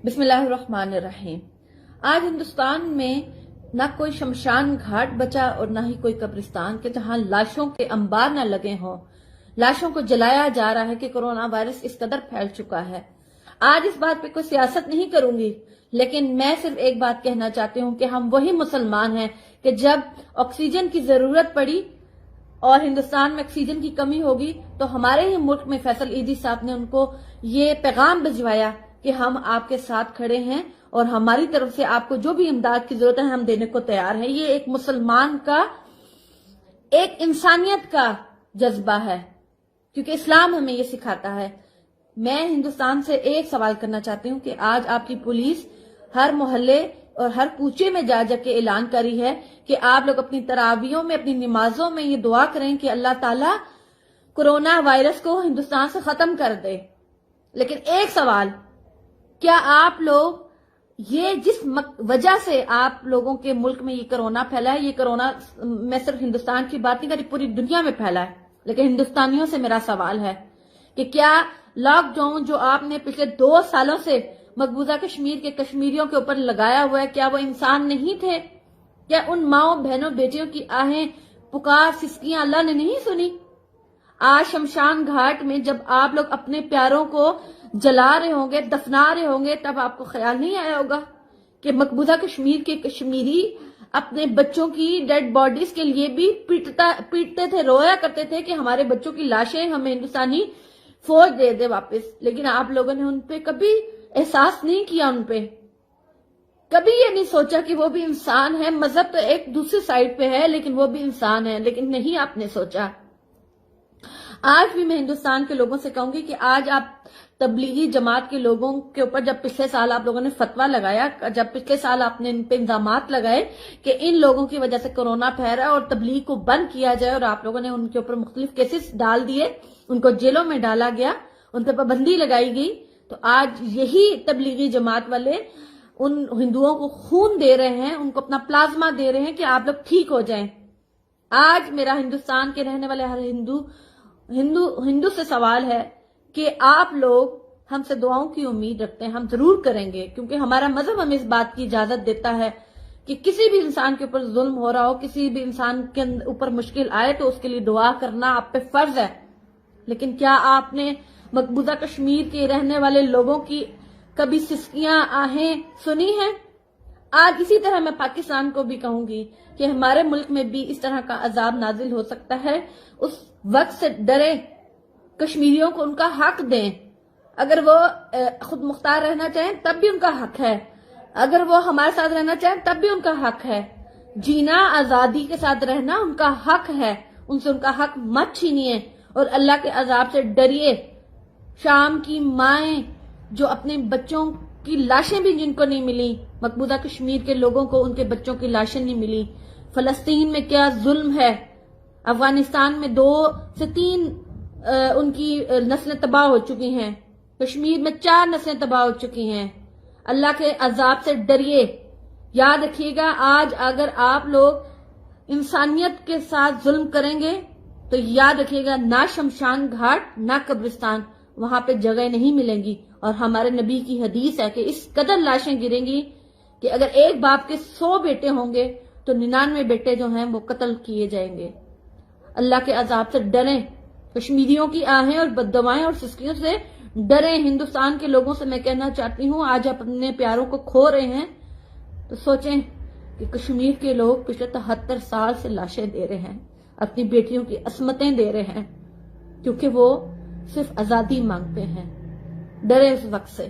بسم اللہ الرحمن الرحیم۔ آج ہندوستان میں نہ کوئی شمشان گھاٹ بچا اور نہ ہی کوئی قبرستان کہ جہاں لاشوں کے انبار نہ لگے ہوں۔ لاشوں کو جلایا جا رہا ہے کہ کورونا وائرس اس قدر پھیل چکا ہے۔ آج اس بات پہ کوئی سیاست نہیں کروں گی، لیکن میں صرف ایک بات کہنا چاہتی ہوں کہ ہم وہی مسلمان ہیں کہ جب آکسیجن کی ضرورت پڑی اور ہندوستان میں آکسیجن کی کمی ہوگی تو ہمارے ہی ملک میں فیصل ایدھی صاحب نے ان کو یہ پیغام بھجوایا کہ ہم آپ کے ساتھ کھڑے ہیں اور ہماری طرف سے آپ کو جو بھی امداد کی ضرورت ہے ہم دینے کو تیار ہیں۔ یہ ایک مسلمان کا، ایک انسانیت کا جذبہ ہے، کیونکہ اسلام ہمیں یہ سکھاتا ہے۔ میں ہندوستان سے ایک سوال کرنا چاہتی ہوں کہ آج آپ کی پولیس ہر محلے اور ہر کوچے میں جا جا کے اعلان کری ہے کہ آپ لوگ اپنی تراویحوں میں، اپنی نمازوں میں یہ دعا کریں کہ اللہ تعالیٰ کورونا وائرس کو ہندوستان سے ختم کر دے۔ لیکن ایک سوال، کیا آپ لوگ یہ جس وجہ سے آپ لوگوں کے ملک میں یہ کرونا پھیلا ہے، یہ کرونا میں صرف ہندوستان کی بات نہیں کری، پوری دنیا میں پھیلا ہے، لیکن ہندوستانیوں سے میرا سوال ہے کہ کیا لاک ڈاؤن جو آپ نے پچھلے 2 سالوں سے مقبوضہ کشمیر کے کشمیریوں کے اوپر لگایا ہوا ہے، کیا وہ انسان نہیں تھے؟ کیا ان ماؤں بہنوں بیٹیوں کی آہیں پکار سسکیاں اللہ نے نہیں سنی؟ آج شمشان گھاٹ میں جب آپ لوگ اپنے پیاروں کو جلا رہے ہوں گے، دفنا رہے ہوں گے، تب آپ کو خیال نہیں آیا ہوگا کہ مقبوضہ کشمیر کے کشمیری اپنے بچوں کی ڈیڈ باڈیز کے لیے بھی پیٹتے تھے، رویا کرتے تھے کہ ہمارے بچوں کی لاشیں ہمیں ہندوستانی فوج دے دے واپس۔ لیکن آپ لوگوں نے ان پہ کبھی احساس نہیں کیا، ان پہ کبھی یہ نہیں سوچا کہ وہ بھی انسان ہے۔ مذہب تو ایک دوسری سائڈ پہ ہے لیکن وہ بھی انسان ہے، لیکن نہیں آپ نے سوچا۔ آج بھی میں ہندوستان کے لوگوں سے کہوں گی کہ آج آپ تبلیغی جماعت کے لوگوں کے اوپر جب پچھلے سال آپ لوگوں نے فتویٰ لگایا، جب پچھلے سال آپ نے ان پہ الزامات لگائے کہ ان لوگوں کی وجہ سے کورونا پھیل رہا ہے اور تبلیغ کو بند کیا جائے، اور آپ لوگوں نے ان کے اوپر مختلف کیسز ڈال دیے، ان کو جیلوں میں ڈالا گیا، ان پہ پابندی لگائی گئی، تو آج یہی تبلیغی جماعت والے ان ہندوؤں کو خون دے رہے ہیں، ان کو اپنا پلازما دے رہے ہیں کہ آپ لوگ ٹھیک ہو جائیں۔ آج میرا ہندوستان کے رہنے والے ہر ہندو سے سوال ہے کہ آپ لوگ ہم سے دعاؤں کی امید رکھتے ہیں، ہم ضرور کریں گے، کیونکہ ہمارا مذہب ہمیں اس بات کی اجازت دیتا ہے کہ کسی بھی انسان کے اوپر ظلم ہو رہا ہو، کسی بھی انسان کے اوپر مشکل آئے تو اس کے لیے دعا کرنا آپ پہ فرض ہے۔ لیکن کیا آپ نے مقبوضہ کشمیر کے رہنے والے لوگوں کی کبھی سسکیاں آہیں سنی ہیں؟ آج اسی طرح میں پاکستان کو بھی کہوں گی کہ ہمارے ملک میں بھی اس طرح کا عذاب نازل ہو سکتا ہے۔ اس وقت سے ڈرے، کشمیریوں کو ان کا حق دیں۔ اگر وہ خود مختار رہنا چاہیں تب بھی ان کا حق ہے، اگر وہ ہمارے ساتھ رہنا چاہیں تب بھی ان کا حق ہے۔ جینا، آزادی کے ساتھ رہنا ان کا حق ہے، ان سے ان کا حق مت چھینیے اور اللہ کے عذاب سے ڈریے۔ شام کی مائیں جو اپنے بچوں کی لاشیں بھی جن کو نہیں ملی، مقبوضہ کشمیر کے لوگوں کو ان کے بچوں کی لاشیں نہیں ملی، فلسطین میں کیا ظلم ہے، افغانستان میں 2 سے 3 ان کی نسلیں تباہ ہو چکی ہیں، کشمیر میں 4 نسلیں تباہ ہو چکی ہیں۔ اللہ کے عذاب سے ڈریے۔ یاد رکھیے گا، آج اگر آپ لوگ انسانیت کے ساتھ ظلم کریں گے تو یاد رکھیے گا، نہ شمشان گھاٹ نہ قبرستان، وہاں پہ جگہ نہیں ملیں گی۔ اور ہمارے نبی کی حدیث ہے کہ اس قدر لاشیں گریں گی کہ اگر ایک باپ کے 100 بیٹے ہوں گے تو 99 بیٹے جو ہیں وہ قتل کیے جائیں گے۔ اللہ کے عذاب سے ڈریں، کشمیریوں کی آہیں اور بددعائیں اور سسکیوں سے ڈریں۔ ہندوستان کے لوگوں سے میں کہنا چاہتی ہوں، آج آپ اپنے پیاروں کو کھو رہے ہیں تو سوچیں کہ کشمیر کے لوگ پچھلے 73 سال سے لاشیں دے رہے ہیں، اپنی بیٹیوں کی عصمتیں دے رہے ہیں، کیونکہ وہ صرف آزادی مانگتے ہیں۔ ڈرے اس وقت سے۔